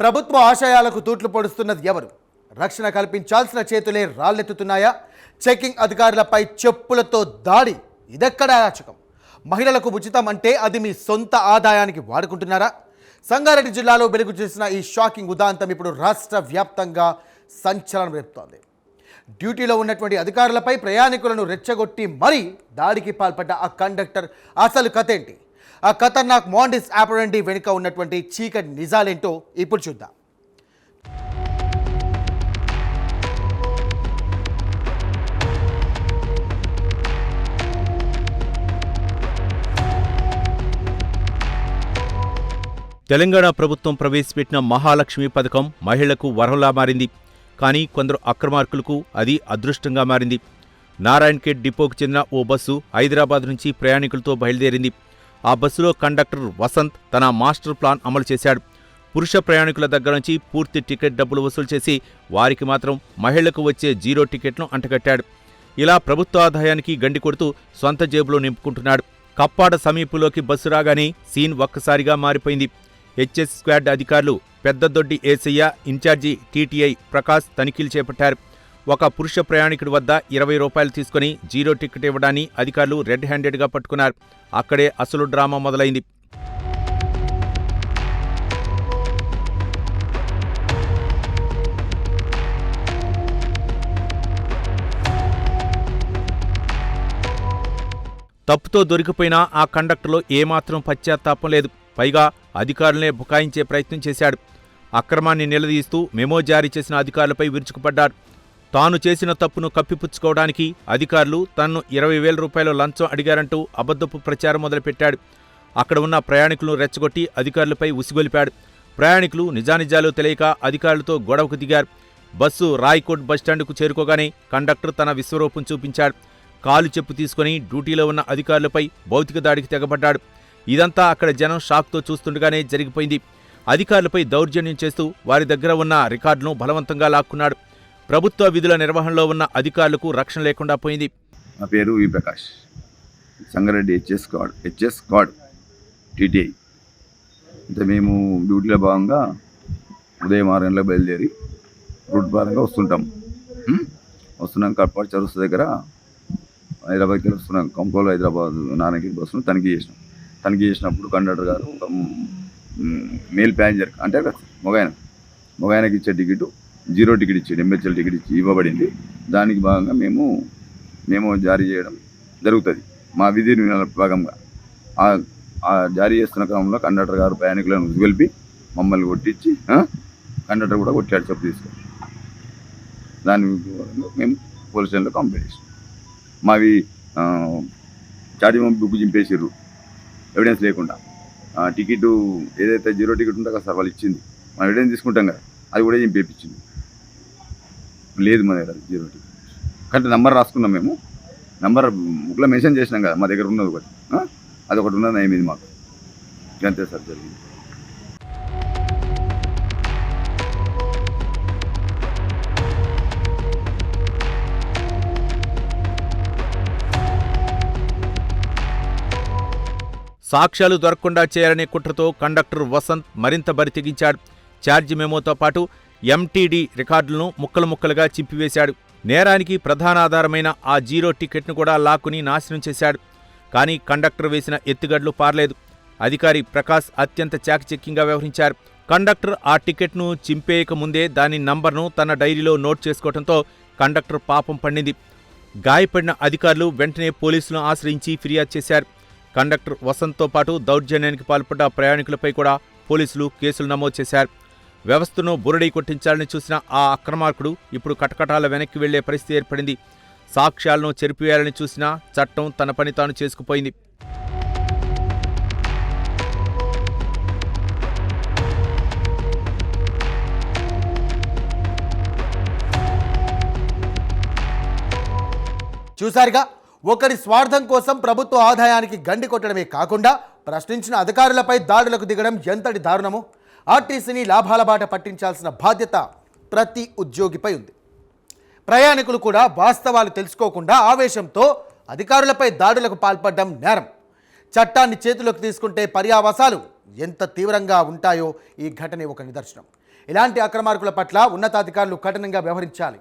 ప్రభుత్వ ఆశయాలకు తూట్లు పొడుస్తున్నది ఎవరు? రక్షణ కల్పించాల్సిన చేతులే రాళ్లెత్తుతున్నాయా? చెకింగ్ అధికారులపై చెప్పులతో దాడి, ఇదెక్కడ అరాచకం? మహిళలకు ఉచితం అంటే అది మీ సొంత ఆదాయానికి వాడుకుంటున్నారా? సంగారెడ్డి జిల్లాలో వెలుగు చేసిన ఈ షాకింగ్ ఉదాంతం ఇప్పుడు రాష్ట్ర వ్యాప్తంగా సంచలనం రేపుతోంది. డ్యూటీలో ఉన్నటువంటి అధికారులపై ప్రయాణికులను రెచ్చగొట్టి మరీ దాడికి పాల్పడ్డ ఆ కండక్టర్ అసలు కథ ఏంటి? ఆ ఖతర్నాక్ మాండిస్ ఆపరెండి వెనుక ఉన్నటువంటి చీకటి నిజాలేంటో ఇప్పుడు చూద్దాం. తెలంగాణ ప్రభుత్వం ప్రవేశపెట్టిన మహాలక్ష్మి పథకం మహిళలకు వరంలా మారింది. కానీ కొందరు అక్రమార్కులకు అది అదృష్టంగా మారింది. నారాయణఖేడ్ డిపోకు చెందిన ఓ బస్సు హైదరాబాద్ నుంచి ప్రయాణికులతో బయలుదేరింది. ఆ బస్సులో కండక్టర్ వసంత్ తన మాస్టర్ ప్లాన్ అమలు చేశాడు. పురుష ప్రయాణికుల దగ్గర నుంచి పూర్తి టికెట్ డబ్బులు వసూలు చేసి వారికి మాత్రం మహిళలకు వచ్చే 0 టికెట్ను అంటగట్టాడు. ఇలా ప్రభుత్వ ఆదాయానికి గండి కొడుతూ సొంత జేబులో నింపుకుంటున్నాడు. కప్పాడ సమీపంలోకి బస్సు రాగానే సీన్ ఒక్కసారిగా మారిపోయింది. హెచ్ఎస్ స్క్వాడ్ అధికారులు పెద్దదొడ్డి ఏసయ్య, ఇన్ఛార్జి టీటీఐ ప్రకాష్ తనిఖీలు చేపట్టారు. ఒక పురుష ప్రయాణికుడి వద్ద 20 రూపాయలు తీసుకుని 0 టికెట్ ఇవ్వడాన్ని అధికారులు రెడ్ హ్యాండెడ్గా పట్టుకున్నారు. అక్కడే అసలు డ్రామా మొదలైంది. తప్పుతో దొరికిపోయినా ఆ కండక్టర్లో ఏమాత్రం పశ్చాత్తాపం లేదు. పైగా అధికారులనే బుకాయించే ప్రయత్నం చేశాడు. అక్రమాన్ని నిలదీస్తూ మెమో జారీ చేసిన అధికారులపై విరుచుకుపడ్డాడు. తాను చేసిన తప్పును కప్పిపుచ్చుకోవడానికి అధికారులు తనను 20,000 రూపాయల లంచం అడిగారంటూ అబద్ధపు ప్రచారం మొదలుపెట్టాడు. అక్కడ ఉన్న ప్రయాణికులను రెచ్చగొట్టి అధికారులపై ఉసిగొలిపాడు. ప్రయాణికులు నిజానిజాలు తెలియక అధికారులతో గొడవకు దిగారు. బస్సు రాయ్కోట్ బస్టాండ్కు చేరుకోగానే కండక్టర్ తన విశ్వరూపం చూపించాడు. కాలు చెప్పు తీసుకుని డ్యూటీలో ఉన్న అధికారులపై భౌతిక దాడికి తెగబడ్డాడు. ఇదంతా అక్కడ జనం షాక్తో చూస్తుండగానే జరిగిపోయింది. అధికారులపై దౌర్జన్యం చేస్తూ వారి దగ్గర ఉన్న రికార్డును బలవంతంగా లాక్కున్నాడు. ప్రభుత్వ విధుల నిర్వహణలో ఉన్న అధికారులకు రక్షణ లేకుండా పోయింది. నా పేరు V Prakash, Sangareddy HS squad TTI. అంటే మేము డ్యూటీలో భాగంగా ఉదయం 6 గంటలకు బయలుదేరి రూట్ భాగంగా వస్తున్నాం. కప్పాడ చరుస్తు దగ్గర హైదరాబాద్కి వస్తున్నాం. కంకోలు హైదరాబాద్ నారాయణఖేడ్ బస్సును తనిఖీ చేసినప్పుడు కండక్టర్ గారు మేల్ ప్యాసింజర్ అంటే మొగాయనకి ఇచ్చే టికెట్ 0 టికెట్ ఇచ్చి ఎంహెచ్ఎల్ టికెట్ ఇవ్వబడింది. దానికి భాగంగా మేము జారీ చేయడం జరుగుతుంది. మా విధి భాగంగా ఆ జారీ చేస్తున్న క్రమంలో కండక్టర్ గారు ప్రయాణికులను ఉసిగొల్పి మమ్మల్ని కొట్టించి కండక్టర్ కూడా కొట్టాడు చెప్పు తీసుకొని. దాని మేము పోలీస్ స్టేషన్లో కంప్లైంట్ చేసాం. మావి చార్జీ బుక్ చింపేసారు ఎవిడెన్స్ లేకుండా. టికెట్ ఏదైతే 0 టికెట్ ఉందో కదా సార్ వాళ్ళు ఇచ్చింది, మనం ఎవిడెన్స్ తీసుకుంటాం కదా, అది కూడా చింపేపించింది. లేదు మా దగ్గర 0 టికెట్. కానీ నెంబర్ రాసుకున్నాం, మేము నెంబర్ బుక్లో మెన్షన్ చేసినాం కదా, మా దగ్గర ఉన్నది ఒకటి, అది ఒకటి ఉన్నది ఏమిది మాకు. అంతే సార్ జరిగింది. సాక్ష్యాలు దొరకకుండా చేయాలనే కుట్రతో కండక్టర్ వసంత్ మరింత బరి తెగించాడు. ఛార్జీ మెమోతో పాటు ఎంటీడీ రికార్డులను ముక్కలు ముక్కలుగా చింపివేశాడు. నేరానికి ప్రధాన ఆధారమైన ఆ 0 టికెట్ను కూడా లాక్కుని నాశనం చేశాడు. కానీ కండక్టర్ వేసిన ఎత్తుగడ్లు పారలేదు. అధికారి ప్రకాష్ అత్యంత చాకచక్యంగా వ్యవహరించారు. కండక్టర్ ఆ టికెట్ను చింపేయక ముందే దాని నంబర్ను తన డైరీలో నోట్ చేసుకోవడంతో కండక్టర్ పాపం పండింది. గాయపడిన అధికారులు వెంటనే పోలీసులను ఆశ్రయించి ఫిర్యాదు చేశారు. కండక్టర్ వసంత్తో పాటు దౌర్జన్యానికి పాల్పడ్డ ప్రయాణికులపై కూడా పోలీసులు కేసులు నమోదు చేశారు. వ్యవస్థను బురడీ కొట్టించాలని చూసిన ఆ అక్రమార్కుడు ఇప్పుడు కటకటాల వెనక్కి వెళ్లే పరిస్థితి ఏర్పడింది. సాక్ష్యాలను చెరిపివేయాలని చూసినా చట్టం తన పని తాను చేసుకుపోయింది. చూసారుగా, ఒకరి స్వార్థం కోసం ప్రభుత్వ ఆదాయానికి గండి కొట్టడమే కాకుండా ప్రశ్నించిన అధికారులపై దాడులకు దిగడం ఎంతటి దారుణమో. ఆర్టీసీని లాభాల బాట పట్టించాల్సిన బాధ్యత ప్రతి ఉద్యోగిపై ఉంది. ప్రయాణికులు కూడా వాస్తవాలు తెలుసుకోకుండా ఆవేశంతో అధికారులపై దాడులకు పాల్పడడం నేరం. చట్టాన్ని చేతిలోకి తీసుకుంటే పర్యావసాలు ఎంత తీవ్రంగా ఉంటాయో ఈ ఘటనే ఒక నిదర్శనం. ఇలాంటి అక్రమార్కుల పట్ల ఉన్నతాధికారులు కఠినంగా వ్యవహరించాలి.